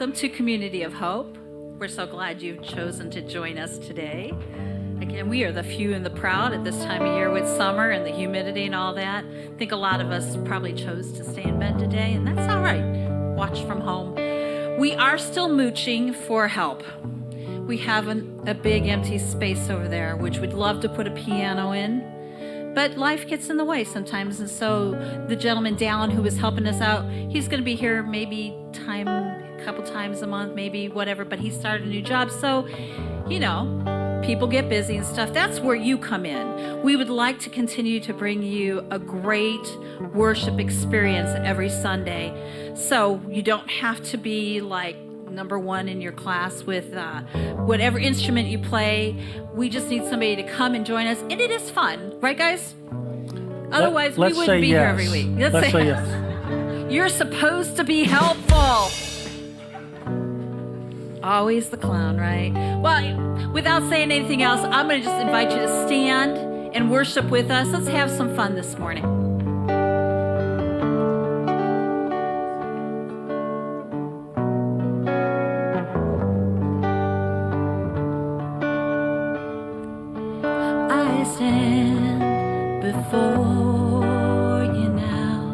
welcome to Community of Hope. We're so glad you've chosen to join us today. Again, we are the few and the proud at this time of year with summer and the humidity and all that. I think a lot of us probably chose to stay in bed today, and that's all right. Watch from home. We are still mooching for help. We have a big empty space over there, which we'd love to put a piano in. But life gets in the way sometimes, and so the gentleman down who was helping us out, he's going to be here maybe a couple times a month, maybe whatever, but he started a new job. So, people get busy and stuff. That's where you come in. We would like to continue to bring you a great worship experience every Sunday. So you don't have to be like number one in your class with whatever instrument you play. We just need somebody to come and join us, and it is fun, right, guys? Otherwise, we wouldn't be here every week. Let's say yes. You're supposed to be helpful. Always the clown, right? Well, without saying anything else, I'm going to just invite you to stand and worship with us. Let's have some fun this morning. Stand before you now,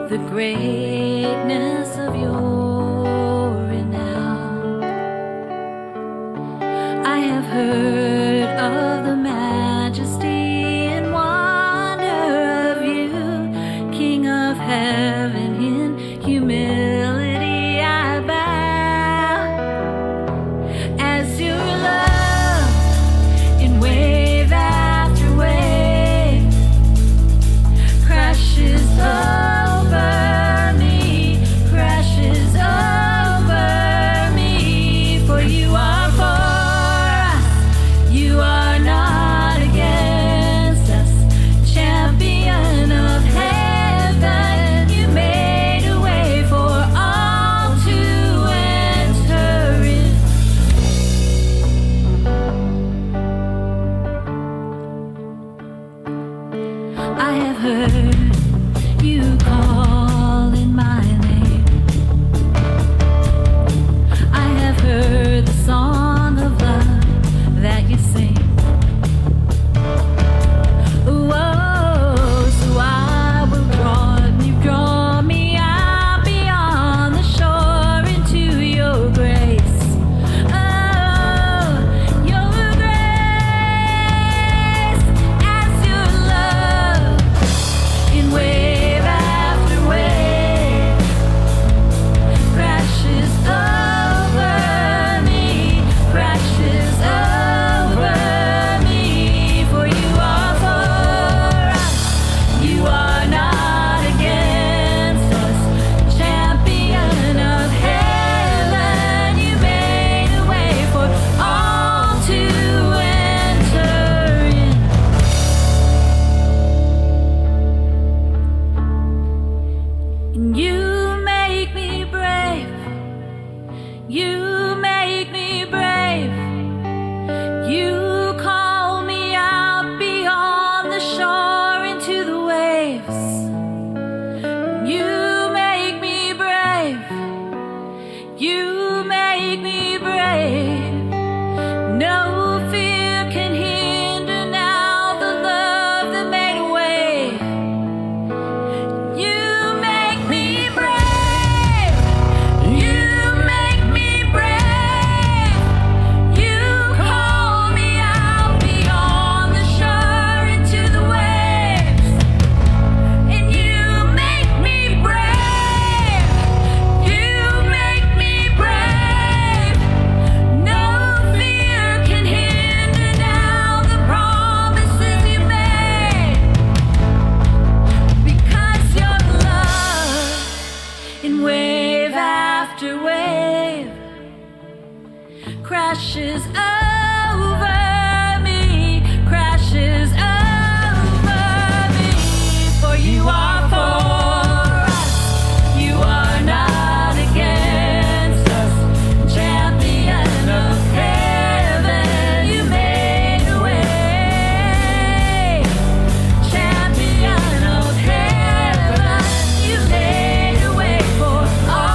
the greatness of your renown. I have heard of the majesty and wonder of you, King of heaven. In humility I bow as your love. Wave after wave crashes over me, for you are for us, you are not against us, champion of heaven, you made a way for all to enter in. I have heard you calling my name. I have heard the song of love that you sing. Oh, so I will draw me out beyond the shore into your grace. Crashes over me, for you are for us, you are not against us, champion of heaven, you made a way, champion of heaven, you made a way for all.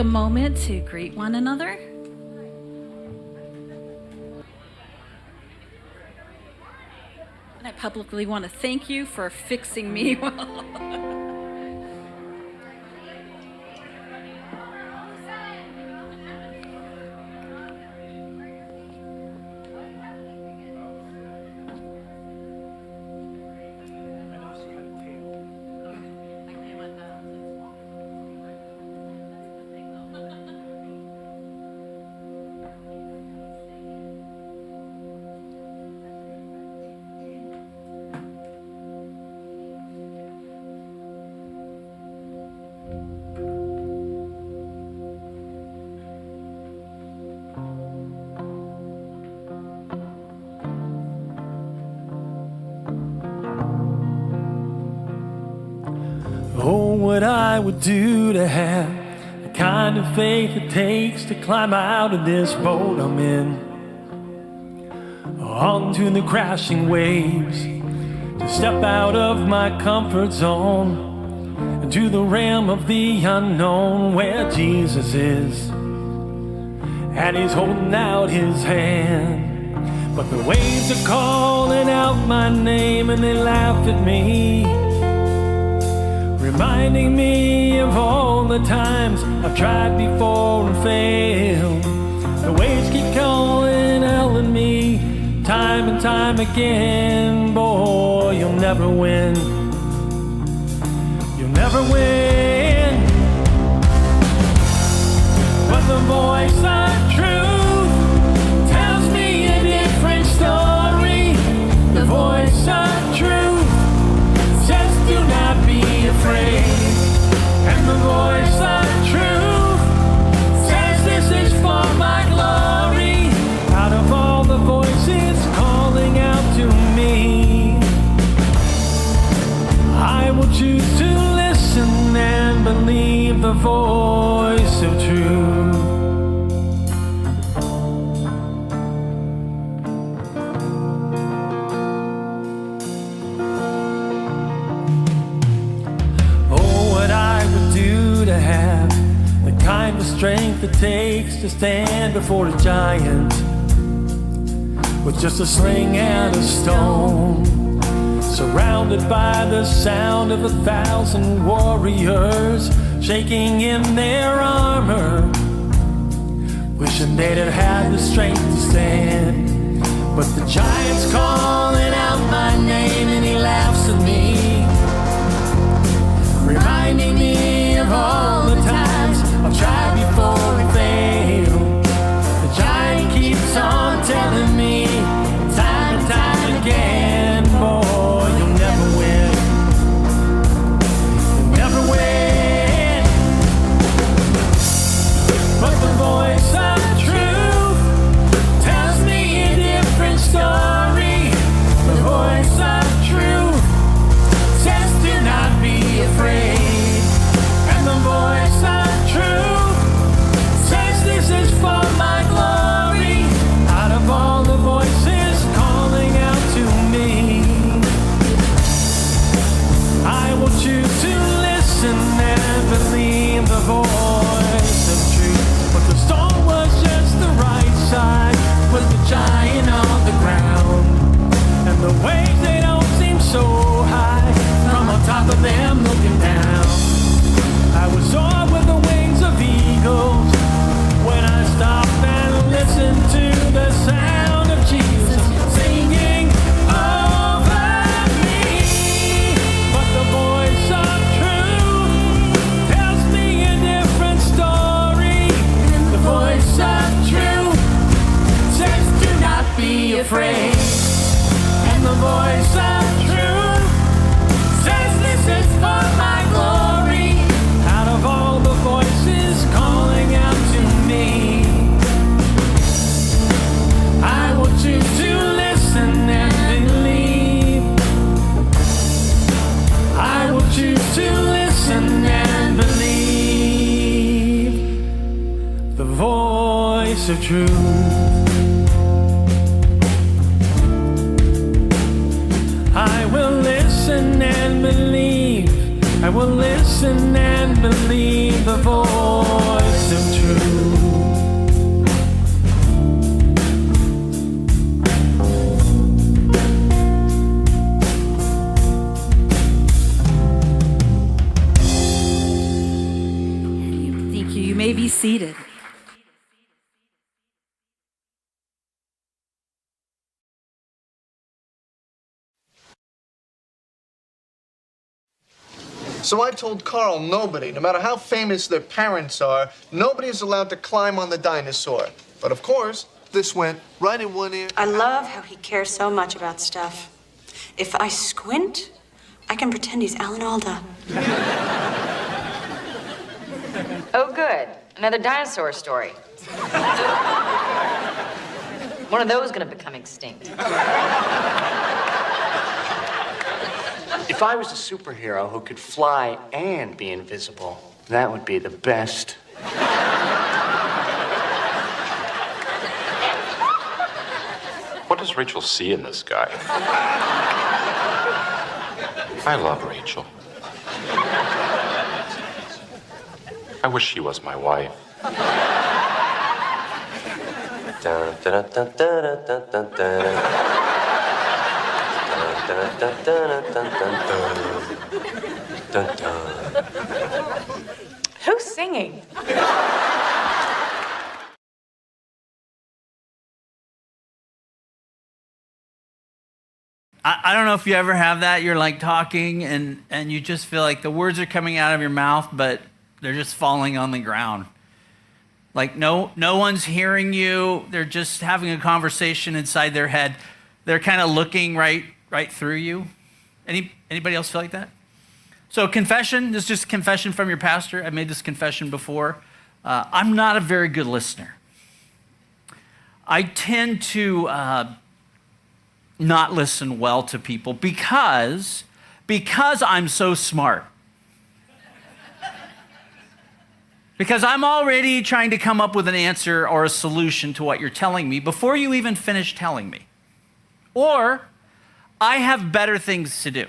a moment to greet one another. And I publicly want to thank you for fixing me. Oh, what I would do to have the kind of faith it takes to climb out of this boat I'm in, onto the crashing waves, to step out of my comfort zone, into the realm of the unknown where Jesus is, and He's holding out His hand. But the waves are calling out my name and they laugh at me, reminding me of all the times I've tried before and failed. The waves keep calling out at me, time and time again. Boy, you'll never win. You'll never win. But the voice of truth tells me a different story. The voice of truth says do not be afraid. And the voice of truth says this is for my glory. Out of all the voices calling out to me, I will choose to listen and believe the voice of truth. To have the kind of strength it takes to stand before a giant with just a sling and a stone, surrounded by the sound of 1,000 warriors shaking in their armor, wishing they'd have had the strength to stand. But the giant's calling out my name and he laughs at me, reminding me of all the times I've tried before and failed. The giant keeps on telling me time and time again, boy, you'll never win. You'll never win. But the voice of truth tells me a different story. The voice of truth says do not be afraid. The voice of truth says this is for my glory. Out of all the voices calling out to me, I will choose to listen and believe the voice of truth. But the storm was just the right side, was the giant on the ground, and the waves they don't seem so high from on top of them looking down. I was soared with the wings of eagles when I stopped and listened to the sound of Jesus singing over me. But the voice of truth tells me a different story. The voice of truth says do not be afraid. And the voice of truth says this is for my glory. Of all the voices calling out to me, I will choose to listen and believe. I will choose to listen and believe the voice of truth. I will listen and believe. I will listen and believe the voice of seated. So I told Carl nobody, no matter how famous their parents are, nobody is allowed to climb on the dinosaur. But of course, this went right in one ear. I love how he cares so much about stuff. If I squint, I can pretend he's Alan Alda. Oh, good. Another dinosaur story. One of those gonna become extinct. If I was a superhero who could fly and be invisible, that would be the best. What does Rachel see in this guy? I love Rachel. I wish she was my wife. Dun, dun, dun, dun, dun, dun, dun. Dun, dun, dun, dun, dun, dun, dun. Who's singing? I don't know if you ever have that. You're like talking and you just feel like the words are coming out of your mouth, but they're just falling on the ground. Like no one's hearing you. They're just having a conversation inside their head. They're kind of looking right through you. Anybody else feel like that? So confession, this is just confession from your pastor. I made this confession before. I'm not a very good listener. I tend to not listen well to people because I'm so smart. Because I'm already trying to come up with an answer or a solution to what you're telling me before you even finish telling me. Or I have better things to do.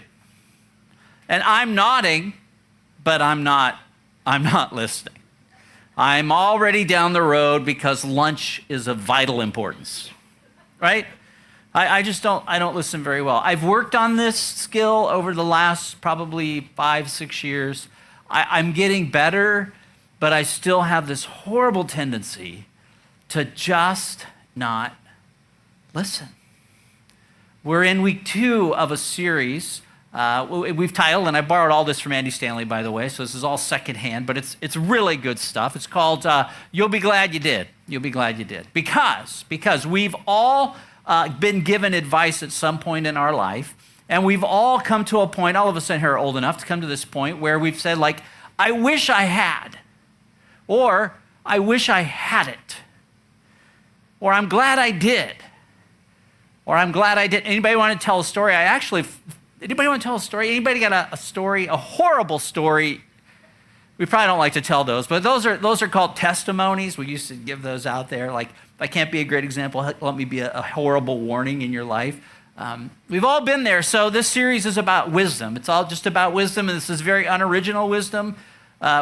And I'm nodding, but I'm not listening. I'm already down the road because lunch is of vital importance, right? I don't listen very well. I've worked on this skill over the last probably 5-6 years. I'm getting better, but I still have this horrible tendency to just not listen. We're in week 2 of a series. We've titled, and I borrowed all this from Andy Stanley, by the way, so this is all secondhand, but it's really good stuff. It's called You'll Be Glad You Did. You'll Be Glad You Did. Because we've all been given advice at some point in our life, and we've all come to a point, all of us in here are old enough to come to this point where we've said, like, I wish I had, or I wish I hadn't, or I'm glad I did, or I'm glad I did. Anybody want to tell a story? Anybody want to tell a story? Anybody got a story, a horrible story? We probably don't like to tell those, but those are called testimonies. We used to give those out there. Like, if I can't be a great example, let me be a horrible warning in your life. We've all been there. So this series is about wisdom. It's all just about wisdom, and this is very unoriginal wisdom.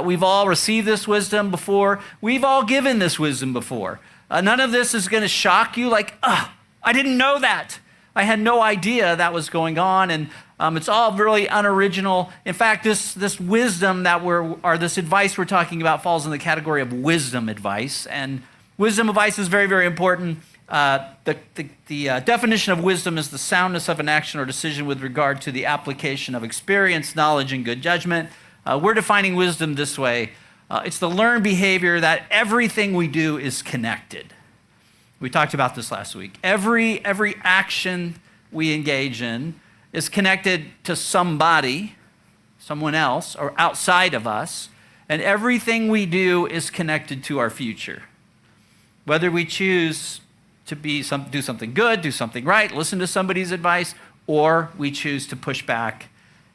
We've all received this wisdom before. We've all given this wisdom before. None of this is going to shock you like, I didn't know that. I had no idea that was going on, and it's all really unoriginal. In fact, this wisdom this advice we're talking about falls in the category of wisdom advice, and wisdom advice is very, very important. The definition of wisdom is the soundness of an action or decision with regard to the application of experience, knowledge, and good judgment. We're defining wisdom this way. It's the learned behavior that everything we do is connected. We talked about this last week. Every action we engage in is connected to somebody, someone else, or outside of us, and everything we do is connected to our future. Whether we choose to do something good, do something right, listen to somebody's advice, or we choose to push back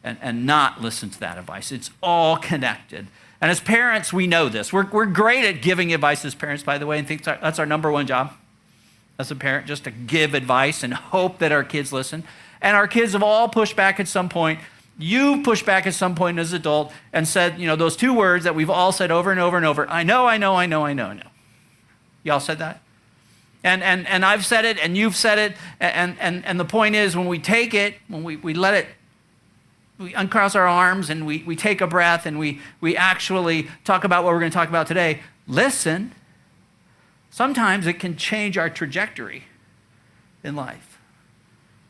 and not listen to that advice. It's all connected. And as parents, we know this. We're great at giving advice as parents, by the way, and think that's our number one job as a parent, just to give advice and hope that our kids listen. And our kids have all pushed back at some point. You pushed back at some point as an adult and said, those 2 words that we've all said over and over and over, I know. Y'all said that? And I've said it, and you've said it, and the point is, when we take it, when we let it, we uncross our arms and we take a breath and we actually talk about what we're going to talk about today, listen, sometimes it can change our trajectory in life.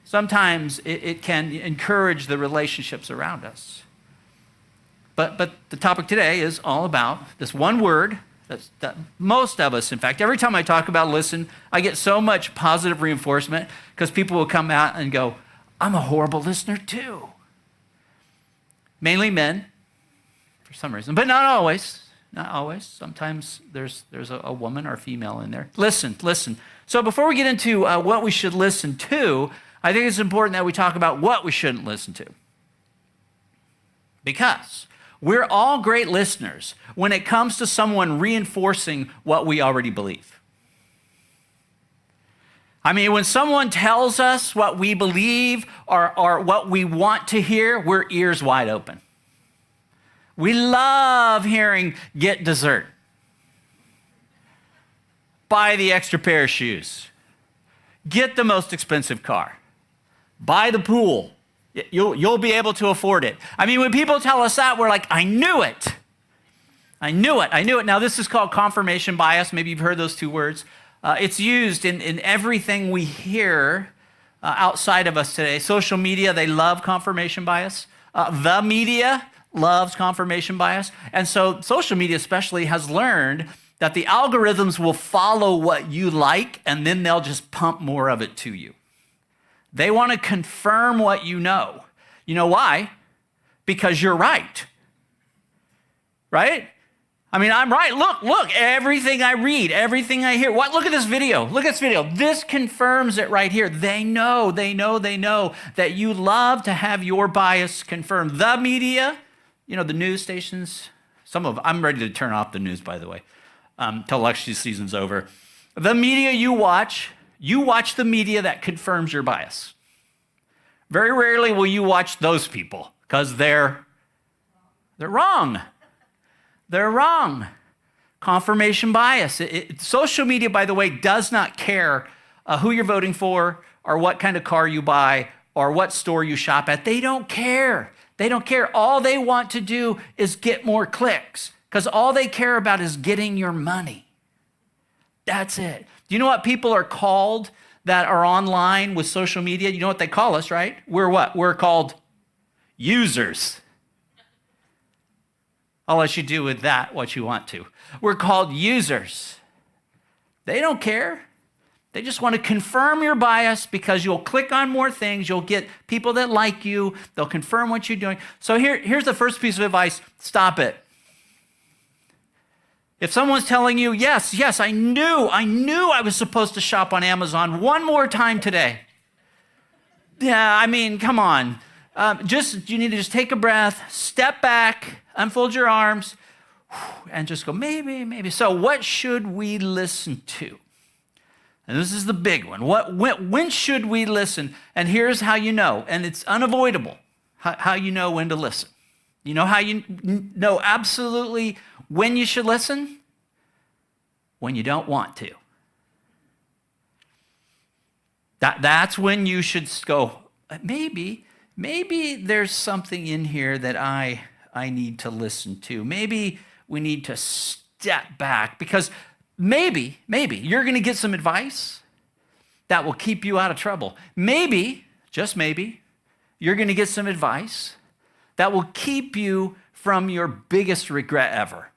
Sometimes it can encourage the relationships around us. But the topic today is all about this one word that most of us, in fact, every time I talk about listen, I get so much positive reinforcement because people will come out and go, I'm a horrible listener too. Mainly men, for some reason, but not always. Not always. Sometimes there's a woman or a female in there. Listen. So before we get into what we should listen to, I think it's important that we talk about what we shouldn't listen to. Because we're all great listeners when it comes to someone reinforcing what we already believe. I mean, when someone tells us what we believe or what we want to hear, we're ears wide open. We love hearing, get dessert, buy the extra pair of shoes, get the most expensive car, buy the pool. You'll be able to afford it. I mean, when people tell us that, we're like, I knew it. Now, this is called confirmation bias. Maybe you've heard those two words. It's used in everything we hear outside of us today. Social media, they love confirmation bias. The media loves confirmation bias. And so social media especially has learned that the algorithms will follow what you like, and then they'll just pump more of it to you. They want to confirm what you know. You know why? Because you're right. Right? I mean, I'm right. Look, everything I read, everything I hear. Look at this video. Look at this video. This confirms it right here. They know that you love to have your bias confirmed. The media, the news stations, I'm ready to turn off the news, by the way, till election season's over. The media you watch the media that confirms your bias. Very rarely will you watch those people because they're wrong. They're wrong. Confirmation bias. Social media, by the way, does not care who you're voting for or what kind of car you buy or what store you shop at. They don't care. They don't care. All they want to do is get more clicks because all they care about is getting your money. That's it. Do you know what people are called that are online with social media? You know what they call us, right? We're what? We're called users. I'll let you do with that what you want to. We're called users. They don't care. They just want to confirm your bias because you'll click on more things. You'll get people that like you. They'll confirm what you're doing. So here's the first piece of advice. Stop it. If someone's telling you, yes, I knew I was supposed to shop on Amazon one more time today. Yeah, I mean, come on. You need to just take a breath, step back, unfold your arms, and just go, maybe. So what should we listen to? And this is the big one. When should we listen? And here's how you know, and it's unavoidable, how you know when to listen. You know how you know absolutely when you should listen? When you don't want to. That's when you should go, maybe there's something in here that I need to listen to. Maybe we need to step back because maybe you're going to get some advice that will keep you out of trouble. Maybe, just maybe, you're going to get some advice that will keep you from your biggest regret ever.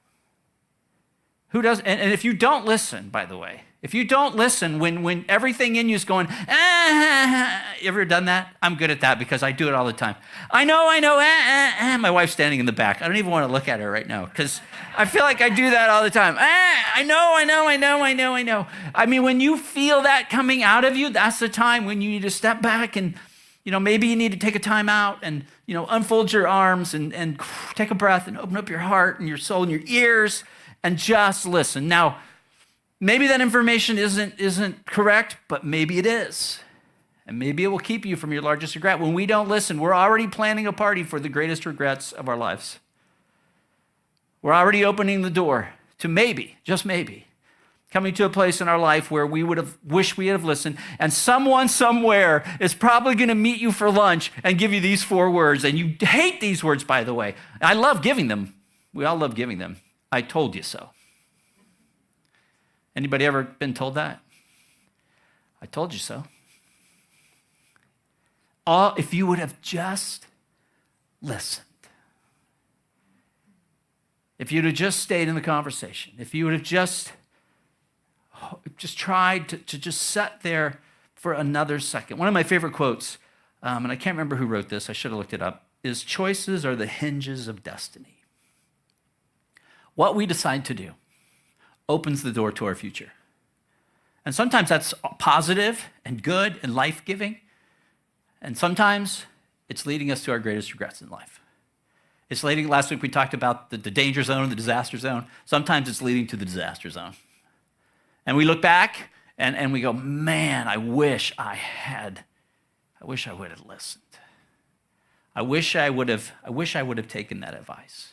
Who does? And if you don't listen, by the way, if you don't listen when everything in you is going, you ever done that? I'm good at that because I do it all the time. I know, my wife's standing in the back. I don't even want to look at her right now because I feel like I do that all the time. I know. I mean, when you feel that coming out of you, that's the time when you need to step back and, maybe you need to take a time out and, unfold your arms and take a breath and open up your heart and your soul and your ears and just listen. Now, maybe that information isn't correct, but maybe it is. And maybe it will keep you from your largest regret. When we don't listen, we're already planning a party for the greatest regrets of our lives. We're already opening the door to maybe, just maybe, coming to a place in our life where we would have wished we had listened, and someone somewhere is probably going to meet you for lunch and give you these 4 words, and you hate these words, by the way. I love giving them. We all love giving them. I told you so. Anybody ever been told that? I told you so. If you would have just listened, if you'd have just stayed in the conversation, if you would have just tried to just sit there for another second. One of my favorite quotes, and I can't remember who wrote this, I should have looked it up, is choices are the hinges of destiny. What we decide to do opens the door to our future. And sometimes that's positive and good and life-giving. And sometimes it's leading us to our greatest regrets in life. It's leading, last week we talked about the danger zone and the disaster zone. Sometimes it's leading to the disaster zone. And we look back and we go, man, I wish I would have listened. I wish I would have taken that advice.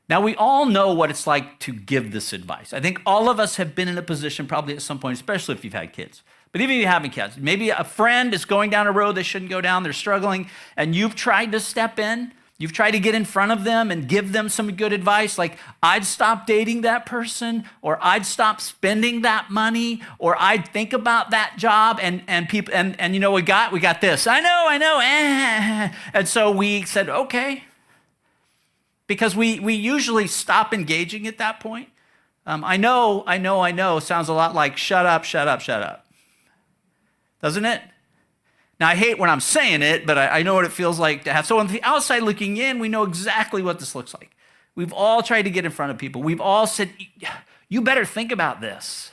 Now, we all know what it's like to give this advice. I think all of us have been in a position probably at some point, especially if you've had kids. But even if you haven't kids, maybe a friend is going down a road they shouldn't go down, they're struggling, and you've tried to step in, you've tried to get in front of them and give them some good advice, like I'd stop dating that person, or I'd stop spending that money, or I'd think about that job, and people, and you know what we got this. I know. And so we said, okay. Because we usually stop engaging at that point. I know, sounds a lot like shut up. Doesn't it? Now, I hate when I'm saying it, but I know what it feels like to have. So on the outside looking in, we know exactly what this looks like. We've all tried to get in front of people. We've all said, you better think about this.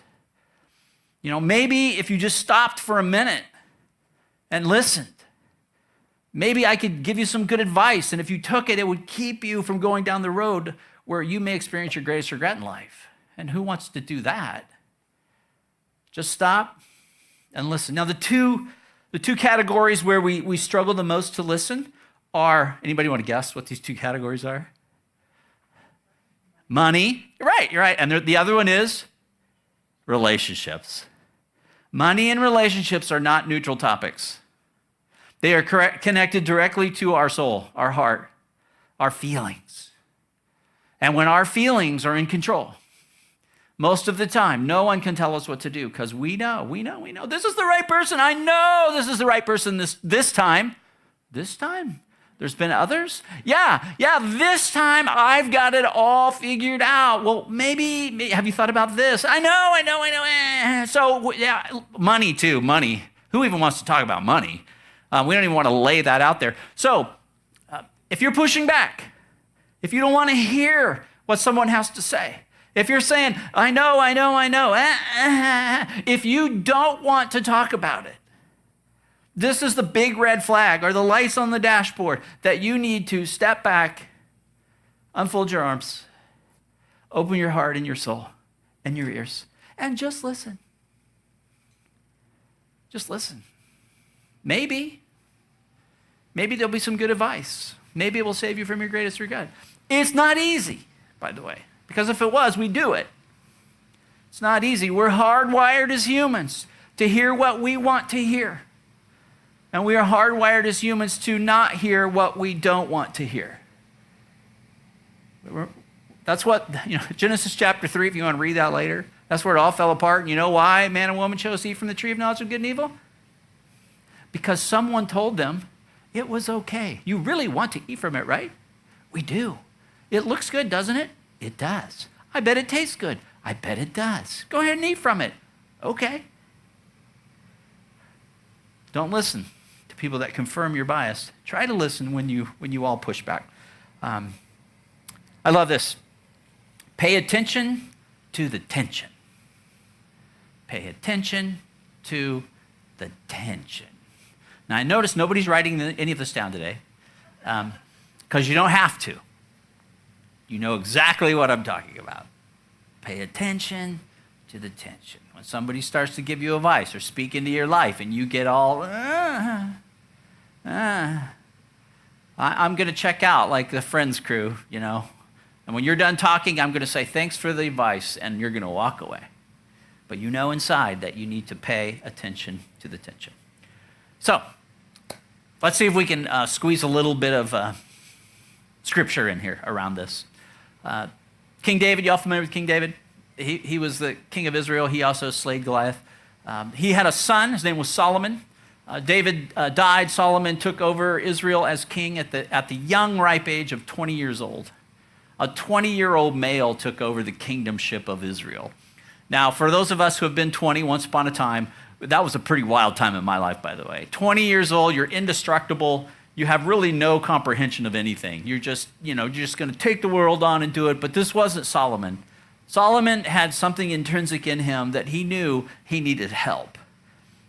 You know, maybe if you just stopped for a minute and listened, maybe I could give you some good advice, and if you took it, it would keep you from going down the road where you may experience your greatest regret in life. And who wants to do that? Just stop and listen. Now, the two categories where we struggle the most to listen are, anybody want to guess what these two categories are? Money. You're right. And the other one is relationships. Money and relationships are not neutral topics. They are connected directly to our soul, our heart, our feelings. And when our feelings are in control, most of the time, no one can tell us what to do because we know. This is the right person. I know this is the right person this time. This time? There's been others? Yeah, this time I've got it all figured out. Well, maybe have you thought about this? I know. So, yeah, money too, money. Who even wants to talk about money? We don't even want to lay that out there. So if you're pushing back, if you don't want to hear what someone has to say, if you're saying, I know, if you don't want to talk about it, this is the big red flag or the lights on the dashboard that you need to step back, unfold your arms, open your heart and your soul and your ears, and just listen. Just listen. Maybe there'll be some good advice. Maybe it will save you from your greatest regret. It's not easy, by the way, because if it was, we'd do it. It's not easy. We're hardwired as humans to hear what we want to hear. And we are hardwired as humans to not hear what we don't want to hear. That's what, Genesis chapter 3, if you want to read that later, that's where it all fell apart. And you know why man and woman chose to eat from the tree of knowledge of good and evil? Because someone told them it was okay. You really want to eat from it, right? We do. It looks good, doesn't it? It does. I bet it tastes good. I bet it does. Go ahead and eat from it. Okay. Don't listen to people that confirm your bias. Try to listen when you all push back. I love this. Pay attention to the tension. Pay attention to the tension. Now, I notice nobody's writing any of this down today because you don't have to. You know exactly what I'm talking about. Pay attention to the tension. When somebody starts to give you advice or speak into your life and you get all, I'm going to check out like the Friends crew, And when you're done talking, I'm going to say, thanks for the advice, and you're going to walk away. But you know inside that you need to pay attention to the tension. So, let's see if we can squeeze a little bit of scripture in here around this. King David, you all familiar with King David? he was the king of Israel. He also slayed Goliath. He had a son. His name was Solomon. David died. Solomon took over Israel as king at the young, ripe age of 20 years old. A 20-year-old male took over the kingdomship of Israel. Now, for those of us who have been 20 once upon a time, that was a pretty wild time in my life, by the way. 20 years old, you're indestructible. You have really no comprehension of anything. You're just going to take the world on and do it. But this wasn't Solomon. Solomon had something intrinsic in him that he knew he needed help.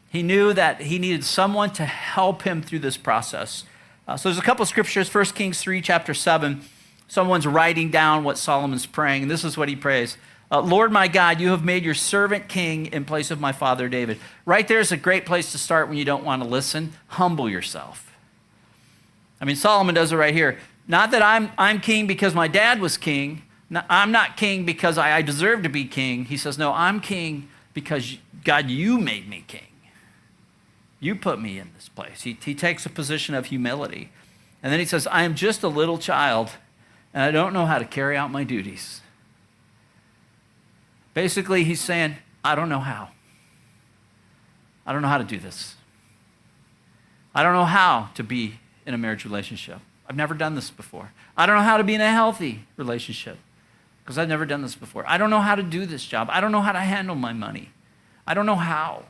He knew that he needed someone to help him through this process. So there's a couple of scriptures, 1 Kings 3, chapter 7. Someone's writing down what Solomon's praying, and this is what he prays. Lord my God, you have made your servant king in place of my father David. Right there is a great place to start when you don't want to listen. Humble yourself. I mean, Solomon does it right here. Not that I'm king because my dad was king. No, I'm not king because I deserve to be king. He says, no, I'm king because, God, you made me king. You put me in this place. He takes a position of humility. And then he says, I am just a little child, and I don't know how to carry out my duties. Basically, he's saying, I don't know how. I don't know how to do this. I don't know how to be in a marriage relationship. I've never done this before. I don't know how to be in a healthy relationship because I've never done this before. I don't know how to do this job. I don't know how to handle my money. I don't know how.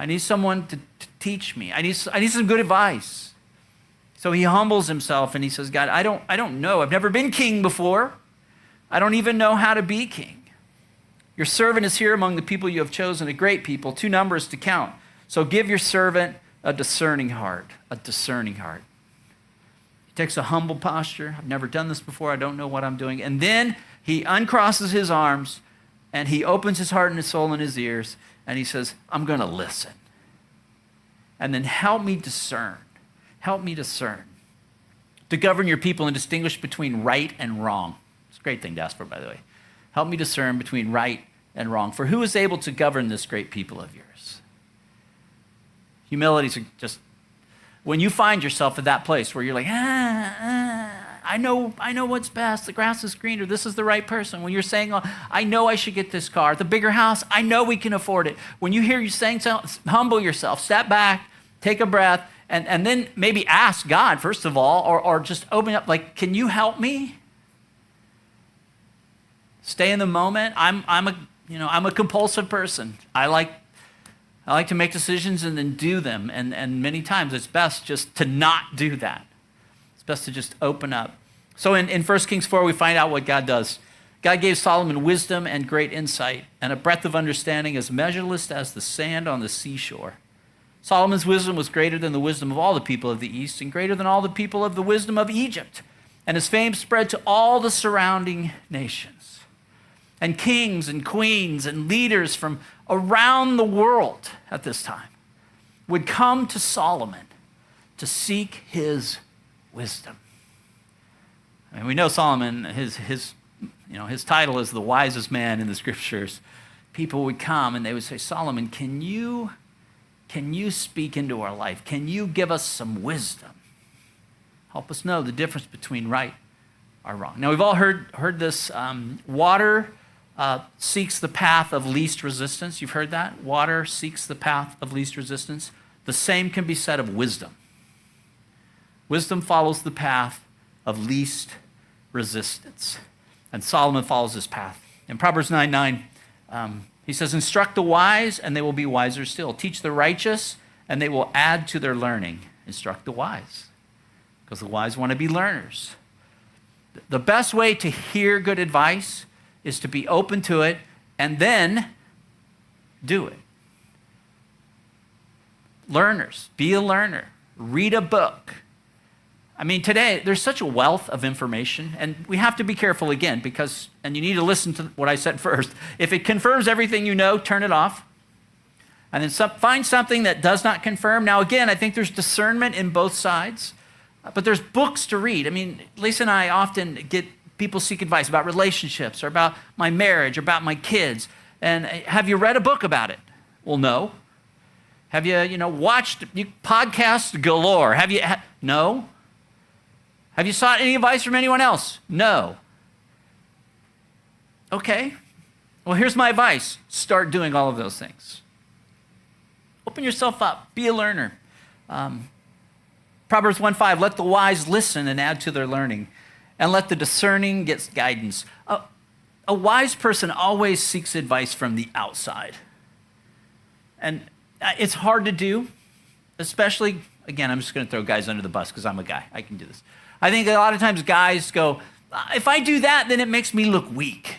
I need someone to teach me. I need some good advice. So he humbles himself and he says, God, I don't know. I've never been king before. I don't even know how to be king. Your servant is here among the people you have chosen, a great people, too numerous to count. So give your servant a discerning heart, a discerning heart. He takes a humble posture. I've never done this before. I don't know what I'm doing. And then he uncrosses his arms and he opens his heart and his soul and his ears and he says, I'm going to listen. And then help me discern. Help me discern. To govern your people and distinguish between right and wrong. It's a great thing to ask for, by the way. Help me discern between right and wrong. For who is able to govern this great people of yours? Humility is just, when you find yourself at that place where you're like, I know what's best. The grass is greener. This is the right person. When you're saying, I know I should get this car, the bigger house, I know we can afford it. When you hear you saying something, humble yourself, step back, take a breath, and then maybe ask God, first of all, or just open up, like, can you help me? Stay in the moment. I'm a compulsive person. I like to make decisions and then do them. And many times it's best just to not do that. It's best to just open up. So in 1 Kings 4, we find out what God does. God gave Solomon wisdom and great insight and a breadth of understanding as measureless as the sand on the seashore. Solomon's wisdom was greater than the wisdom of all the people of the East and greater than all the people of the wisdom of Egypt. And his fame spread to all the surrounding nations. And kings and queens and leaders from around the world at this time would come to Solomon to seek his wisdom. I mean, we know Solomon, his title is the wisest man in the scriptures. People would come and they would say, Solomon, can you speak into our life? Can you give us some wisdom? Help us know the difference between right or wrong. Now, we've all heard this, water seeks the path of least resistance. You've heard that? Water seeks the path of least resistance. The same can be said of wisdom. Wisdom follows the path of least resistance. And Solomon follows this path. In Proverbs 9:9, he says, instruct the wise, and they will be wiser still. Teach the righteous, and they will add to their learning. Instruct the wise, because the wise want to be learners. The best way to hear good advice is to be open to it and then do it. Learners, be a learner. Read a book. I mean, today, there's such a wealth of information, and we have to be careful again because, and you need to listen to what I said first. If it confirms everything you know, turn it off. And then find something that does not confirm. Now, again, I think there's discernment in both sides, but there's books to read. I mean, Lisa and I often get people seek advice about relationships or about my marriage or about my kids. And have you read a book about it? Well, no. Have you, watched podcasts galore? Have you? No. Have you sought any advice from anyone else? No. Okay. Well, here's my advice. Start doing all of those things. Open yourself up. Be a learner. Proverbs 1:5, let the wise listen and add to their learning, and let the discerning get guidance. A wise person always seeks advice from the outside. And it's hard to do, especially, again, I'm just going to throw guys under the bus because I'm a guy. I can do this. I think a lot of times guys go, if I do that, then it makes me look weak.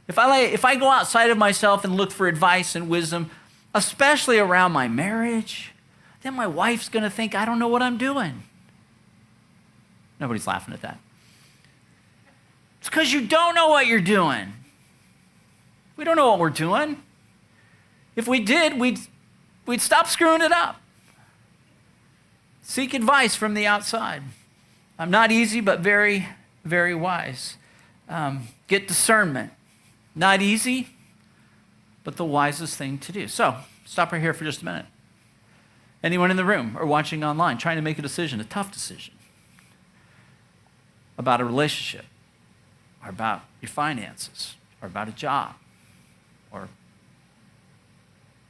If I go outside of myself and look for advice and wisdom, especially around my marriage, then my wife's going to think I don't know what I'm doing. Nobody's laughing at that. It's because you don't know what you're doing. We don't know what we're doing. If we did, we'd stop screwing it up. Seek advice from the outside. Not easy, but very, very wise. Get discernment. Not easy, but the wisest thing to do. So, stop right here for just a minute. Anyone in the room or watching online trying to make a decision, a tough decision, about a relationship, or about your finances, or about a job, or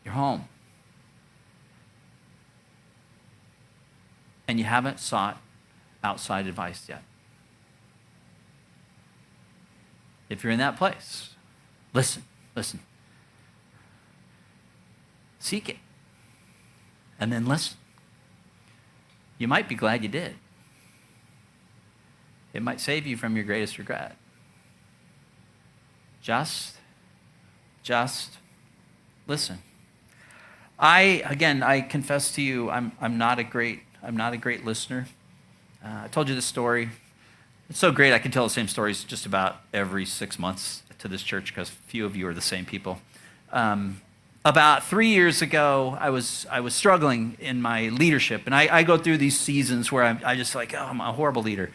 your home, and you haven't sought outside advice yet? If you're in that place, listen. Seek it. And then listen. You might be glad you did. It might save you from your greatest regret. Just listen. I confess to you, I'm not a great listener. I told you this story. It's so great I can tell the same stories just about every 6 months to this church because few of you are the same people. About 3 years ago, I was struggling in my leadership, and I go through these seasons where I just like, I'm a horrible leader.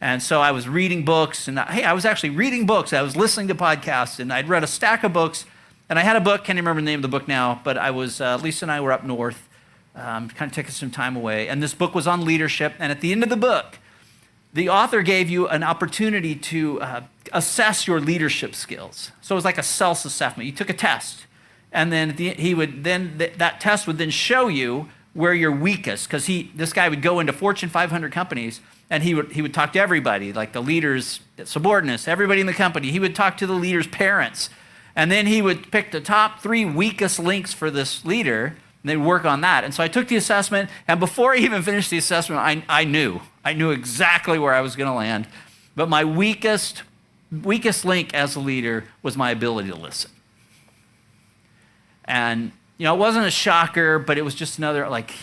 And so I was reading books, and I was actually reading books. I was listening to podcasts, and I'd read a stack of books, and I had a book, can't remember the name of the book now, but Lisa and I were up north, kind of taking some time away, and this book was on leadership, and at the end of the book, the author gave you an opportunity to assess your leadership skills. So it was like a self-assessment. You took a test, and then that test would then show you where you're weakest, because this guy would go into Fortune 500 companies, and he would talk to everybody, like the leaders, subordinates, everybody in the company. He would talk to the leaders' parents, and then he would pick the top 3 weakest links for this leader, and they'd work on that. And so I took the assessment, and before I even finished the assessment, I knew exactly where I was going to land. But my weakest link as a leader was my ability to listen. And, it wasn't a shocker, but it was just another, like,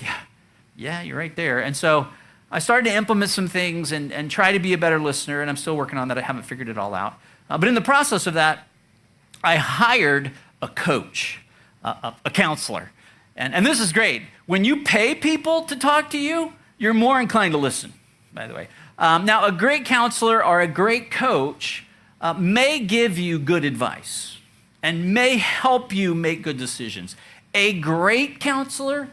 yeah, you're right there. And so I started to implement some things and try to be a better listener, and I'm still working on that. I haven't figured it all out. But in the process of that, I hired a coach, a counselor. And this is great. When you pay people to talk to you, you're more inclined to listen, by the way. Now, a great counselor or a great coach may give you good advice and may help you make good decisions. A great counselor,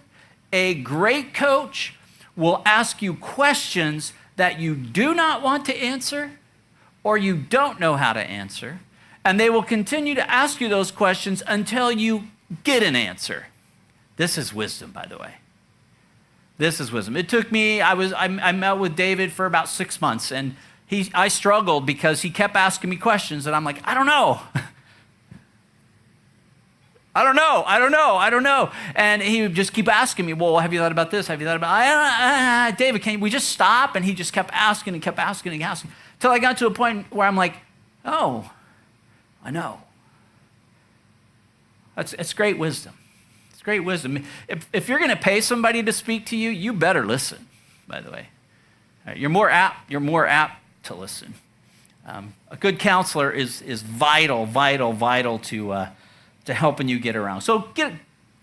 a great coach will ask you questions that you do not want to answer or you don't know how to answer, and they will continue to ask you those questions until you get an answer. This is wisdom, by the way. This is wisdom. It took me, I met with David for about 6 months, and I struggled because he kept asking me questions, and I'm like, I don't know. I don't know. And he would just keep asking me, well, have you thought about this? Have you thought about, David, can we just stop? And he just kept asking and kept asking and asking, until I got to a point where I'm like, oh, I know. It's great wisdom. It's great wisdom. If you're going to pay somebody to speak to you, you better listen, by the way. You're more apt to listen. A good counselor is vital to helping you get around. So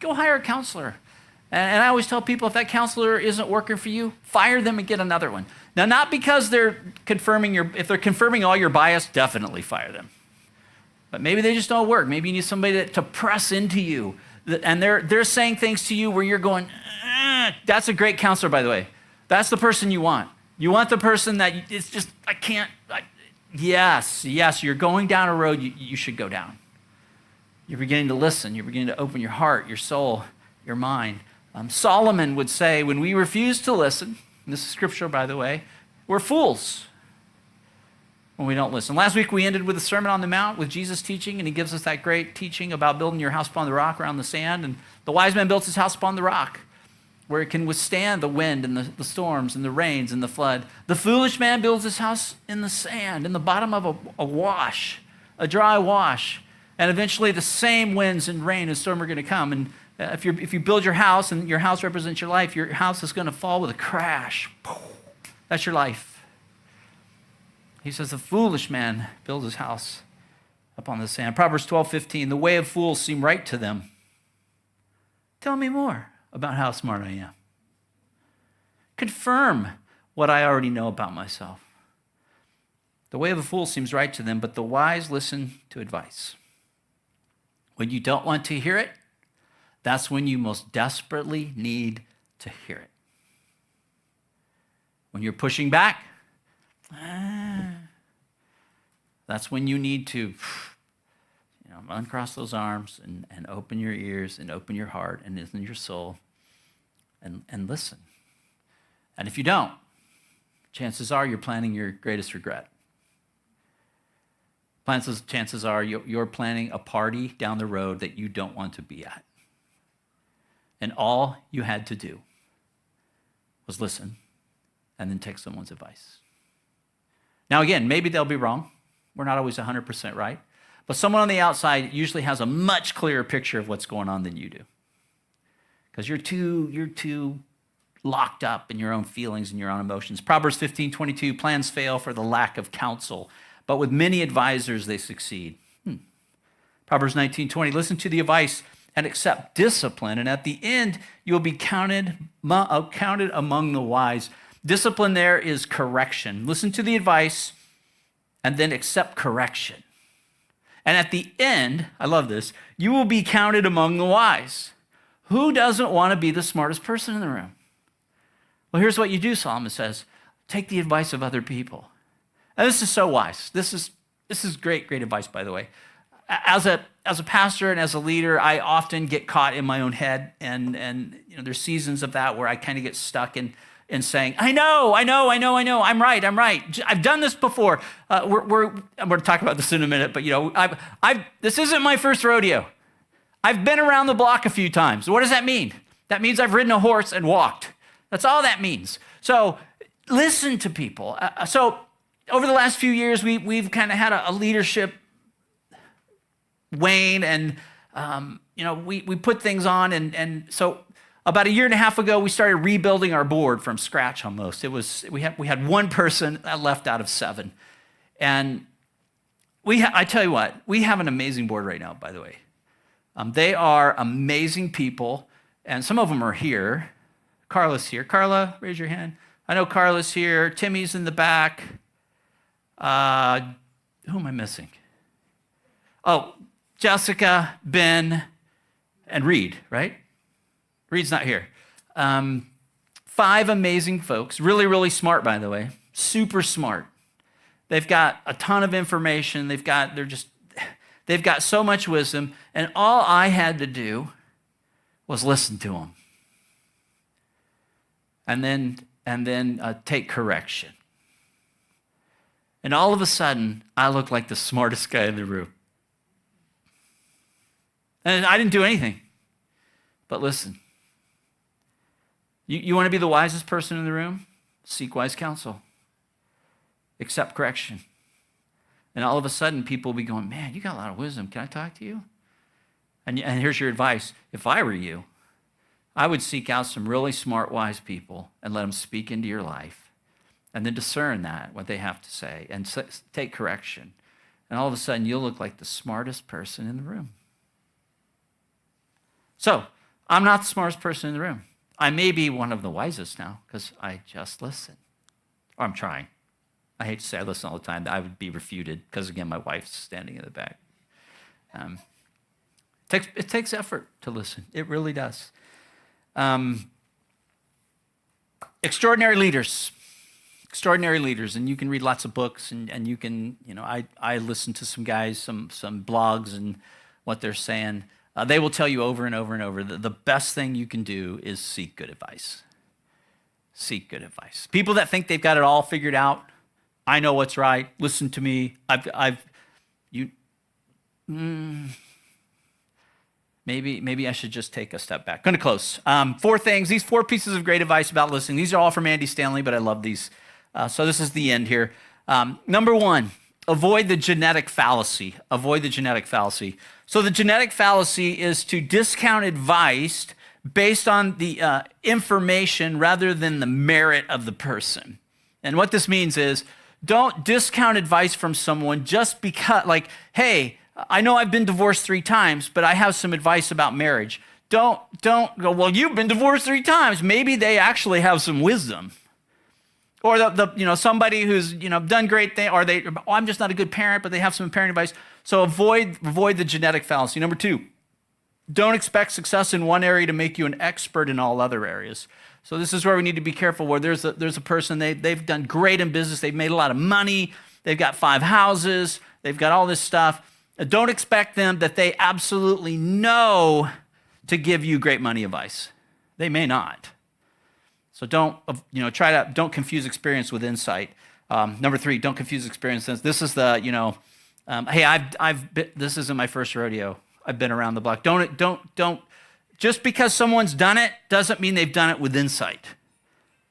go hire a counselor. And I always tell people, if that counselor isn't working for you, fire them and get another one. Now, not because they're if they're confirming all your bias, definitely fire them. But maybe they just don't work. Maybe you need somebody to press into you. And they're saying things to you where you're going, that's a great counselor, by the way. That's the person you want. You want the person that it's just, Yes, you're going down a road you should go down. You're beginning to listen. You're beginning to open your heart, your soul, your mind. Solomon would say, when we refuse to listen, and this is scriptural, by the way, we're fools when we don't listen. Last week, we ended with the Sermon on the Mount with Jesus teaching, and he gives us that great teaching about building your house upon the rock around the sand. And the wise man built his house upon the rock, where it can withstand the wind and the storms and the rains and the flood. The foolish man builds his house in the sand, in the bottom of a wash, a dry wash. And eventually the same winds and rain and storm are going to come. And if you build your house and your house represents your life, your house is going to fall with a crash. That's your life. He says the foolish man builds his house upon the sand. Proverbs 12:15, the way of fools seem right to them. Tell me more about how smart I am. Confirm what I already know about myself. The way of a fool seems right to them, but the wise listen to advice. When you don't want to hear it, that's when you most desperately need to hear it. When you're pushing back, that's when you need to uncross those arms and open your ears and open your heart and listen your soul and listen. And if you don't, chances are you're planning your greatest regret. Chances are you're planning a party down the road that you don't want to be at. And all you had to do was listen and then take someone's advice. Now again, maybe they'll be wrong. We're not always 100% right. But someone on the outside usually has a much clearer picture of what's going on than you do. Because you're too locked up in your own feelings and your own emotions. Proverbs 15:22, plans fail for the lack of counsel, but with many advisors they succeed. Proverbs 19:20, listen to the advice and accept discipline, and at the end you'll be counted among the wise. Discipline there is correction. Listen to the advice and then accept correction. And at the end, I love this, you will be counted among the wise. Who doesn't want to be the smartest person in the room? Well, here's what you do, Solomon says. Take the advice of other people. And this is so wise. This is great advice, by the way. As a pastor and as a leader, I often get caught in my own head, and there's seasons of that where I kind of get stuck in saying, I know, I'm right. I've done this before. I'm going to talk about this in a minute, but this isn't my first rodeo. I've been around the block a few times. What does that mean? That means I've ridden a horse and walked. That's all that means. So listen to people. So over the last few years, we've kind of had a leadership wane, and we put things on, and so about a year and a half ago, we started rebuilding our board from scratch almost. We had one person left out of 7. And I tell you what, we have an amazing board right now, by the way. They are amazing people, and some of them are here. Carla's here. Carla, raise your hand. I know Carla's here. Timmy's in the back. Who am I missing? Oh, Jessica, Ben, and Reed, right? Reed's not here. 5 amazing folks, really, really smart, by the way, super smart. They've got a ton of information. They've got so much wisdom, and all I had to do was listen to them, and then take correction. And all of a sudden, I looked like the smartest guy in the room, and I didn't do anything but listen. You want to be the wisest person in the room? Seek wise counsel. Accept correction. And all of a sudden, people will be going, man, you got a lot of wisdom. Can I talk to you? And here's your advice. If I were you, I would seek out some really smart, wise people and let them speak into your life. And then discern what they have to say, and take correction. And all of a sudden, you'll look like the smartest person in the room. So, I'm not the smartest person in the room. I may be one of the wisest now because I just listen. Or I'm trying. I hate to say I listen all the time. I would be refuted because, again, my wife's standing in the back. It takes effort to listen. It really does. Extraordinary leaders extraordinary leaders, and you can read lots of books, and you can, I listen to some guys, some blogs and what they're saying. They will tell you over and over and over that the best thing you can do is seek good advice. Seek good advice. People that think they've got it all figured out, I know what's right, listen to me, Maybe I should just take a step back. Going to close. 4 things. These 4 pieces of great advice about listening. These are all from Andy Stanley, but I love these. So this is the end here. Number 1, avoid the genetic fallacy. Avoid the genetic fallacy. So the genetic fallacy is to discount advice based on the information rather than the merit of the person. And what this means is, don't discount advice from someone just because, like, hey, I know I've been divorced 3 times, but I have some advice about marriage. Don't go, well, you've been divorced 3 times. Maybe they actually have some wisdom. Or somebody who's, done great thing, or I'm just not a good parent, but they have some parenting advice. So avoid the genetic fallacy. Number 2, don't expect success in one area to make you an expert in all other areas. So this is where we need to be careful, where there's a person, they've done great in business, they've made a lot of money, they've got 5 houses, they've got all this stuff. Don't expect them that they absolutely know to give you great money advice. They may not. So don't confuse experience with insight. Number 3, don't confuse experience. This is the, hey, this isn't my first rodeo. I've been around the block. Don't. Just because someone's done it doesn't mean they've done it with insight.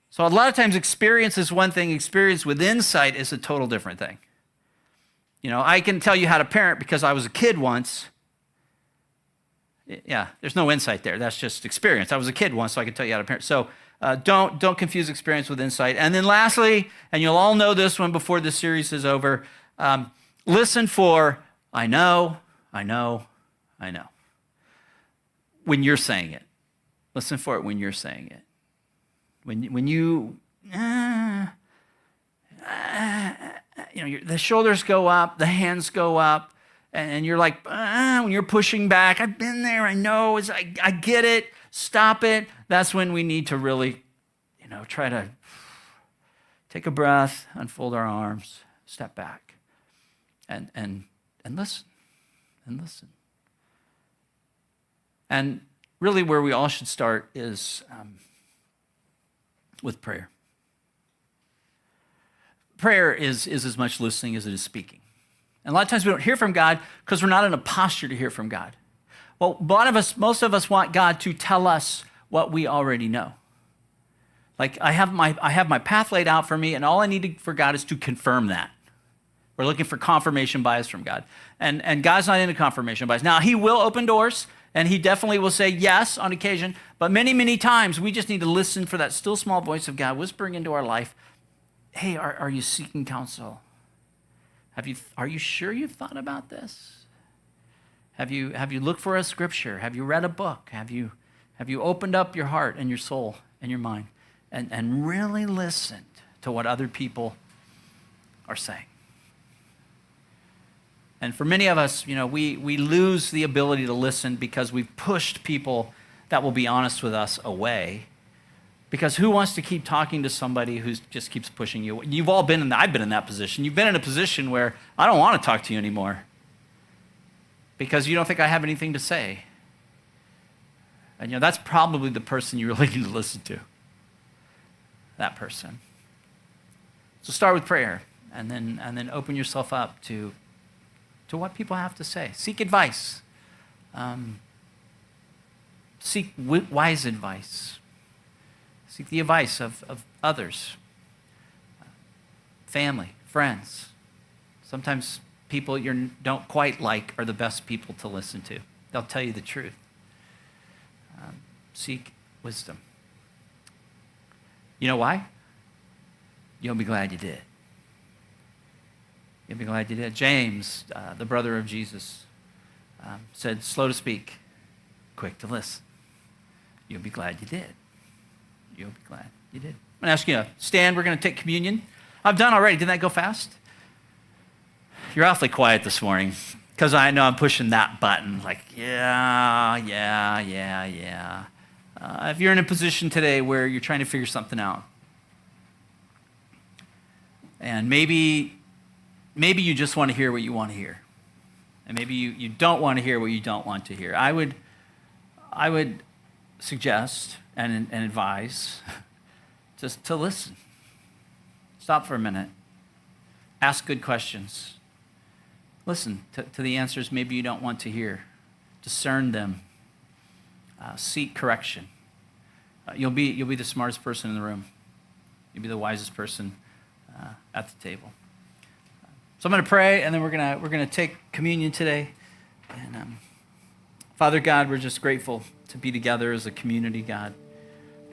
So a lot of times experience is one thing. Experience with insight is a total different thing. I can tell you how to parent because I was a kid once. Yeah, there's no insight there. That's just experience. I was a kid once, so I can tell you how to parent. So don't confuse experience with insight. And then lastly, and you'll all know this one before the series is over, listen for, I know. When you're saying it. Listen for it when you're saying it. When you the shoulders go up, the hands go up, and you're like, when you're pushing back, I've been there, I know, I get it, stop it. That's when we need to really, try to take a breath, unfold our arms, step back, and listen, and listen. And really where we all should start is with prayer. Prayer is as much listening as it is speaking. And a lot of times we don't hear from God because we're not in a posture to hear from God. Well, most of us want God to tell us what we already know. Like I have my path laid out for me, and all I need for God is to confirm that. We're looking for confirmation bias from God. And God's not into confirmation bias. Now, he will open doors, and he definitely will say yes on occasion, but many, many times we just need to listen for that still small voice of God whispering into our life, hey, are you seeking counsel? Are you sure you've thought about this? Have you looked for a scripture? Have you read a book? Have you opened up your heart and your soul and your mind and really listened to what other people are saying? And for many of us, we lose the ability to listen because we've pushed people that will be honest with us away. Because who wants to keep talking to somebody who just keeps pushing you? You've all been in that. I've been in that position. You've been in a position where I don't want to talk to you anymore because you don't think I have anything to say. And that's probably the person you really need to listen to. That person. So start with prayer, and then open yourself up to what people have to say. Seek advice. Seek wise advice. Seek the advice of others, family, friends. Sometimes people you don't quite like are the best people to listen to. They'll tell you the truth. Seek wisdom. You know why? You'll be glad you did. You'll be glad you did. James, the brother of Jesus, said, slow to speak, quick to listen. You'll be glad you did. You'll be glad you did. I'm going to ask you to stand. We're going to take communion. I'm done already. Didn't that go fast? You're awfully quiet this morning because I know I'm pushing that button. Like, yeah. If you're in a position today where you're trying to figure something out, And maybe you just want to hear what you want to hear. And maybe you don't want to hear what you don't want to hear. I would suggest and advise just to listen. Stop for a minute. Ask good questions. Listen to the answers maybe you don't want to hear. Discern them. Seek correction. You'll be the smartest person in the room. You'll be the wisest person at the table. So I'm going to pray, and then we're gonna take communion today. And Father God, we're just grateful to be together as a community, God.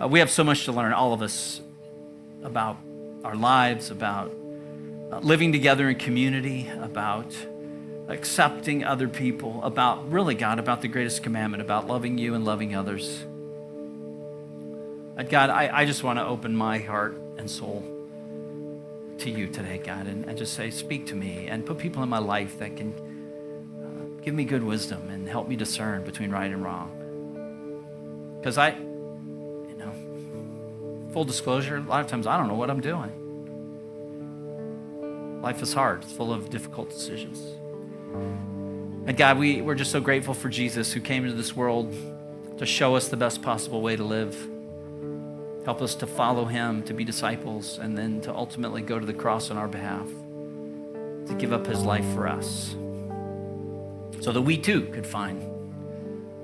We have so much to learn, all of us, about our lives, about living together in community, about accepting other people, about really, God, about the greatest commandment, about loving you and loving others. God, I just want to open my heart and soul to you today, God, and just say, speak to me, and put people in my life that can give me good wisdom and help me discern between right and wrong. Because full disclosure, a lot of times I don't know what I'm doing. Life is hard. It's full of difficult decisions. And God, we're just so grateful for Jesus, who came into this world to show us the best possible way to live. Help us to follow him, to be disciples, and then to ultimately go to the cross on our behalf, to give up his life for us, so that we too could find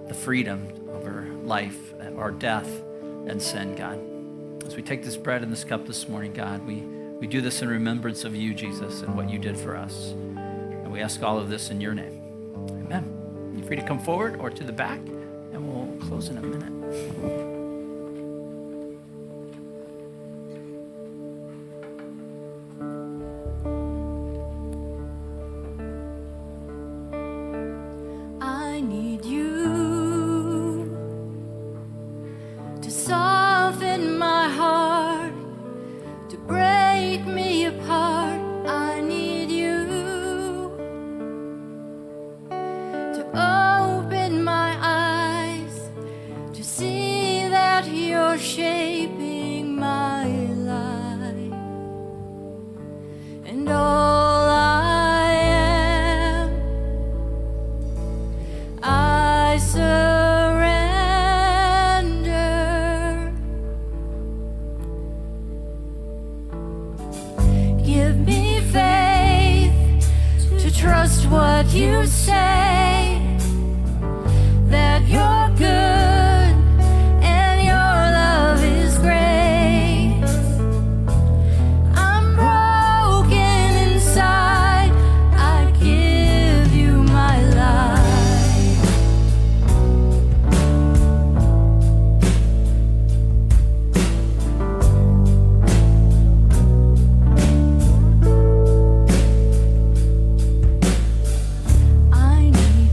the freedom over life or death and sin, God. As we take this bread and this cup this morning, God, we do this in remembrance of you, Jesus, and what you did for us. And we ask all of this in your name. Amen. You're free to come forward or to the back, and we'll close in a minute. I need you to soften my heart, to break me apart. I need you to open my eyes, to see that you're shaping my life. And all I am, I surrender. Give me faith to trust what you say, that you're good and your love is great. I'm broken inside, I give you my life. I need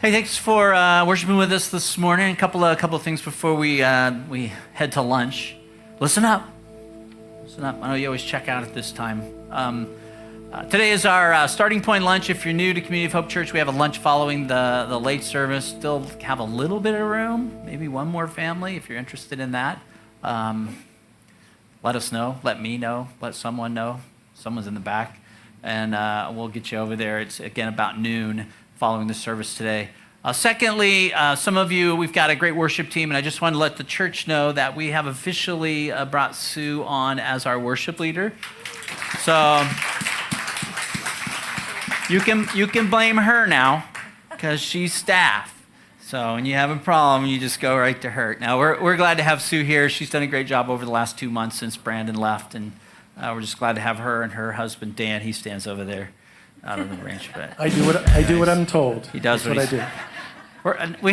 Hey, thanks for worshiping with us this morning. A couple of things before we head to lunch. Listen up. Listen up. I know you always check out at this time. Today is our starting point lunch. If you're new to Community of Hope Church, we have a lunch following the late service. Still have a little bit of room, maybe one more family if you're interested in that. Let us know. Let me know. Let someone know. Someone's in the back. And we'll get you over there. It's, again, about noon following the service today. Secondly, some of you, we've got a great worship team, and I just want to let the church know that we have officially brought Sue on as our worship leader. So you can blame her now because she's staff. So when you have a problem, you just go right to her. Now, we're glad to have Sue here. She's done a great job over the last 2 months since Brandon left, and we're just glad to have her and her husband, Dan. He stands over there out of the ranch. But I do what I'm told. He does That's what I do.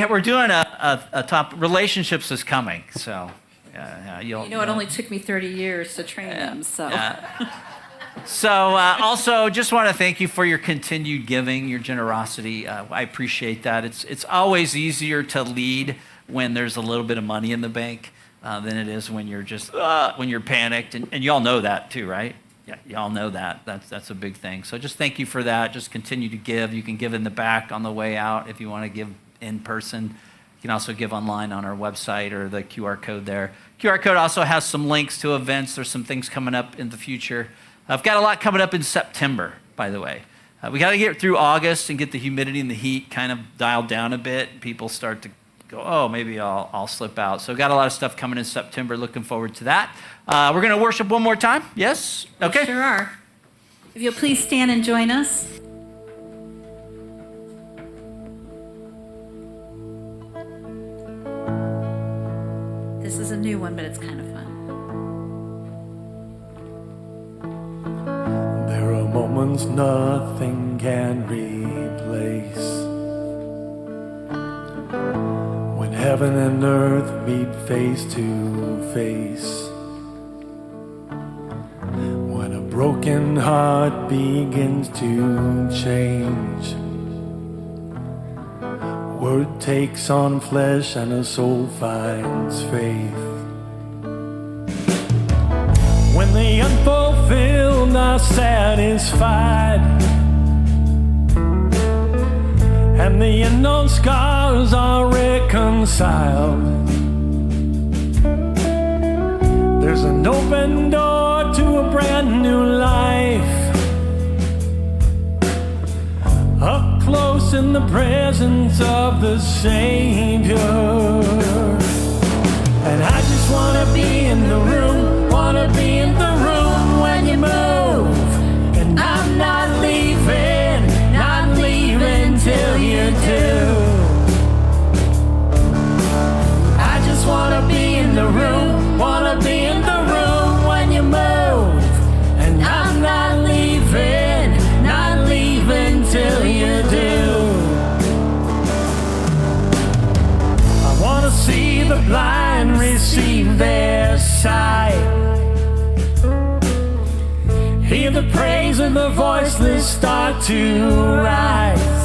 We're doing a top, relationships is coming, so you'll... You know, it only took me 30 years to train them, so. So also, just want to thank you for your continued giving, your generosity. I appreciate that. It's always easier to lead when there's a little bit of money in the bank than it is when you're just, when you're panicked, and y'all know that too, right? Yeah, y'all know that. That's a big thing. So just thank you for that. Just continue to give. You can give in the back on the way out if you want to give in person. You can also give online on our website or the QR code there. QR code also has some links to events. There's some things coming up in the future. I've got a lot coming up in September, by the way. We got to get through August and get the humidity and the heat kind of dialed down a bit. People start to go, oh, maybe I'll slip out. So got a lot of stuff coming in September. Looking forward to that. We're going to worship one more time. Yes? Okay. We sure are. If you'll please stand and join us. This is a new one, but it's kind of fun. There are moments nothing can replace, when heaven and earth meet face to face, when a broken heart begins to change, word takes on flesh and a soul finds faith. When the unfulfilled are satisfied, and the unknown scars are reconciled, there's an open door to a brand new life, up close in the presence of the Savior. And I just wanna be in the room, wanna be in the room when you move. And I'm not leaving till you do. I just wanna be in the room, wanna be in the room when you move. And I'm not leaving till you do. I wanna see the blind receive their sight, hear the praise of the voiceless start to rise.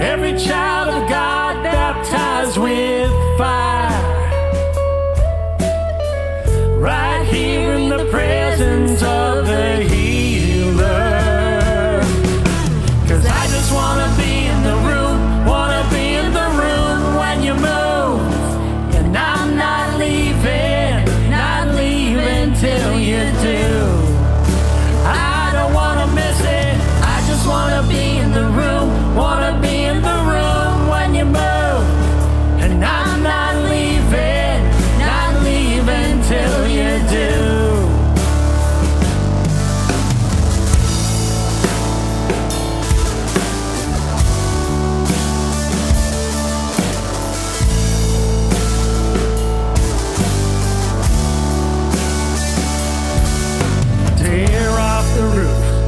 Every child of God baptized with fire, right here in the presence of the healer. 'Cause I just wanna be in the room, wanna be in the room when you move. And I'm not leaving till you do. I don't wanna miss it, I just wanna be in the room, wanna be in the room when you move. And I'm not leaving till you do.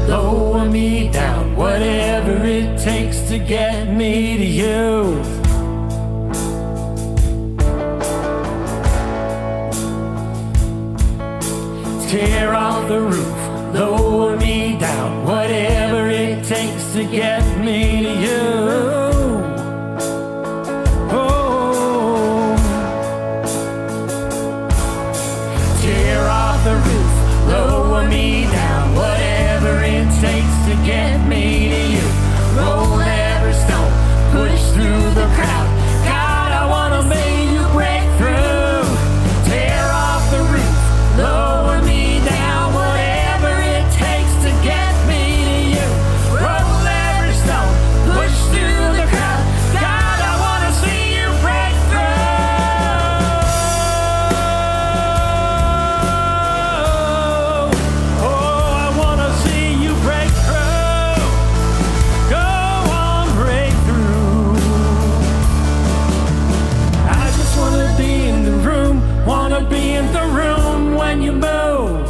Lower me down, whatever it takes to get me to you. Tear off the roof, lower me down, whatever it takes to get me to you. Oh, tear off the roof, lower me down, whatever it takes to get me to you. Roll every stone, push through the crowd. God, I wanna make you break through. Tear off the roof, lower me down, whatever it takes to get me to you. Roll every stone, push through the crowd. God, I wanna see you break through. Oh, I wanna see you break through. Go on, break through. I just wanna be in the room, wanna be in the room when you move.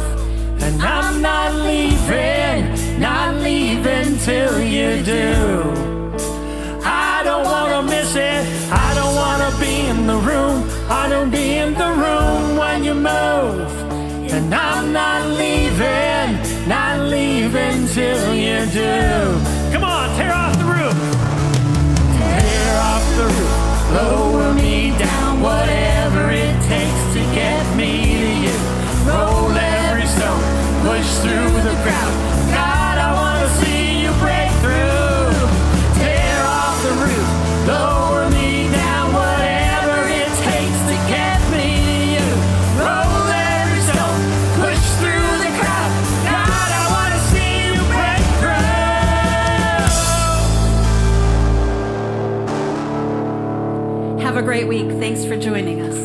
And I'm not leaving till you do. I don't wanna miss it, I don't wanna be in the room, I don't be in the room when you move. And I'm not leaving till you do. Come on, tear off the roof. Tear off the roof, lower me down, whatever it takes to get me to you. Roll every stone, push through the crowd. God, I wanna see you break through. Tear off the roof, lower me down, whatever it takes to get me to you. Roll every stone, push through the crowd. God, I wanna see you break through. Have a great week. Thanks for joining us.